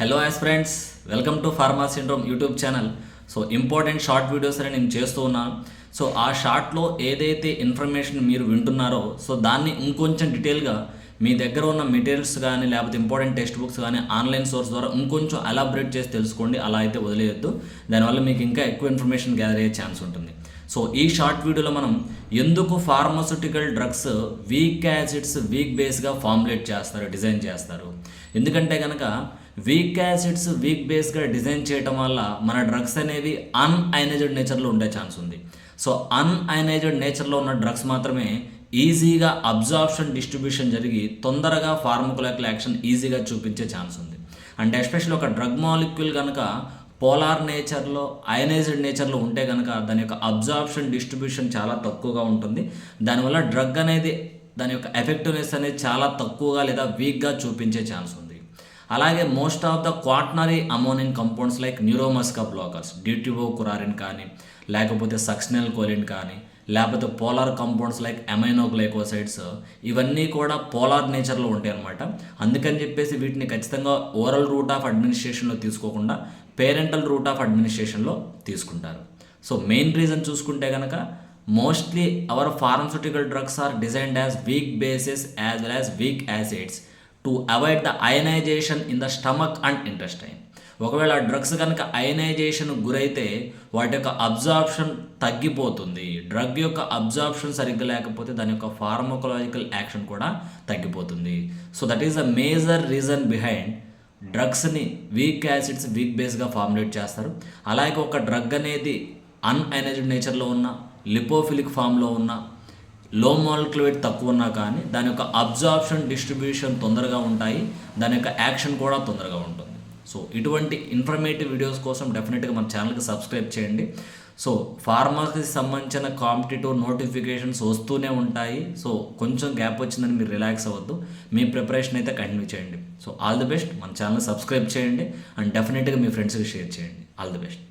Hello yes friends, welcome to pharma syndrome YouTube channel. So important short videos అని నేను చేస్తూ ఉన్నాను. So ఆ షార్ట్లో ఏదైతే ఇన్ఫర్మేషన్ మీరు వింటున్నారో సో దాన్ని ఇంకొంచెం డీటెయిల్గా మీ దగ్గర ఉన్న మెటీరియల్స్ కానీ లేకపోతే ఇంపార్టెంట్ టెక్స్ట్ బుక్స్ కానీ ఆన్లైన్ సోర్స్ ద్వారా ఇంకొంచెం ఎలాబరేట్ చేసి తెలుసుకోండి. అలా అయితే వదిలేయొద్దు. దానివల్ల మీకు ఇంకా ఎక్కువ ఇన్ఫర్మేషన్ గ్యాదర్ అయ్యే ఛాన్స్ ఉంటుంది. సో ఈ షార్ట్ వీడియోలో మనం ఎందుకు pharmaceutical drugs weak acids weak బేస్గా ఫార్ములేట్ చేస్తారు, డిజైన్ చేస్తారు. ఎందుకంటే కనుక వీక్ యాసిడ్స్ వీక్ బేస్గా డిజైన్ చేయటం వల్ల మన డ్రగ్స్ అనేవి అన్అయనైజ్డ్ నేచర్లో ఉండే ఛాన్స్ ఉంది. సో అన్అయనైజ్డ్ నేచర్లో ఉన్న డ్రగ్స్ మాత్రమే ఈజీగా అబ్జార్ప్షన్ డిస్ట్రిబ్యూషన్ జరిగి తొందరగా ఫార్మకోలాజికల్ యాక్షన్ ఈజీగా చూపించే ఛాన్స్ ఉంది. అంటే ఎస్పెషల్లీ ఒక డ్రగ్ మాలిక్యూల్ కనుక పోలార్ నేచర్లో అయనైజ్డ్ నేచర్లో ఉంటే కనుక దాని యొక్క అబ్జార్ప్షన్ డిస్ట్రిబ్యూషన్ చాలా తక్కువగా ఉంటుంది. దానివల్ల డ్రగ్ అనేది దాని యొక్క ఎఫెక్టివ్నెస్ అనేది చాలా తక్కువగా లేదా వీక్గా చూపించే ఛాన్స్ ఉంది. అలాగే most of the quaternary ammonium compounds like neuromuscular blockers, డ్యూటివోకురారిన్ కానీ లేకపోతే సక్సినల్ కోలిన్ కానీ లేకపోతే పోలార్ కంపౌండ్స్ లైక్ అమైనోగ్లైకోసైడ్స్, ఇవన్నీ కూడా పోలార్ నేచర్లో ఉంటాయి అన్నమాట. అందుకని చెప్పేసి వీటిని ఖచ్చితంగా ఓరల్ రూట్ ఆఫ్ అడ్మినిస్ట్రేషన్లో తీసుకోకుండా పేరెంటల్ రూట్ ఆఫ్ అడ్మినిస్ట్రేషన్లో తీసుకుంటారు. సో మెయిన్ రీజన్ చూసుకుంటే కనుక mostly our pharmaceutical drugs are designed as weak bases as well as weak acids to avoid the ionization in the stomach and intestine. ఒకవేళ drugs కనుక ionization గురైతే వాటి యొక్క absorption తగ్గిపోతుంది. Drug యొక్క అబ్జార్ప్షన్ సరిగ్గా లేకపోతే దాని యొక్క ఫార్మకోలాజికల్ యాక్షన్ కూడా తగ్గిపోతుంది. So that is the major reason behind డ్రగ్స్ని వీక్ యాసిడ్స్ వీక్ బేస్గా ఫార్ములేట్ చేస్తారు. అలాగే ఒక డ్రగ్ అనేది అన్అయనైజ్డ్ నేచర్లో ఉన్న, లిపోఫిలిక్ ఫామ్లో ఉన్న, లో మాలిక్యులర్ వెయిట్ తక్కువ ఉన్నా కానీ దాని యొక్క అబ్జార్ప్షన్ డిస్ట్రిబ్యూషన్ తొందరగా ఉంటాయి, దాని యొక్క యాక్షన్ కూడా తొందరగా ఉంటుంది. సో ఇటువంటి ఇన్ఫర్మేటివ్ వీడియోస్ కోసం డెఫినెట్గా మన ఛానల్కి సబ్స్క్రైబ్ చేయండి. సో ఫార్మాకి సంబంధించిన కాంపిటేటివ్ నోటిఫికేషన్స్ వస్తూనే ఉంటాయి. సో కొంచెం గ్యాప్ వచ్చిందని మీరు రిలాక్స్ అవ్వద్దు, మీ ప్రిపరేషన్ అయితే కంటిన్యూ చేయండి. So all the best. మన ఛానల్ సబ్స్క్రైబ్ చేయండి అండ్ డెఫినెట్గా మీ ఫ్రెండ్స్కి షేర్ చేయండి. All the best.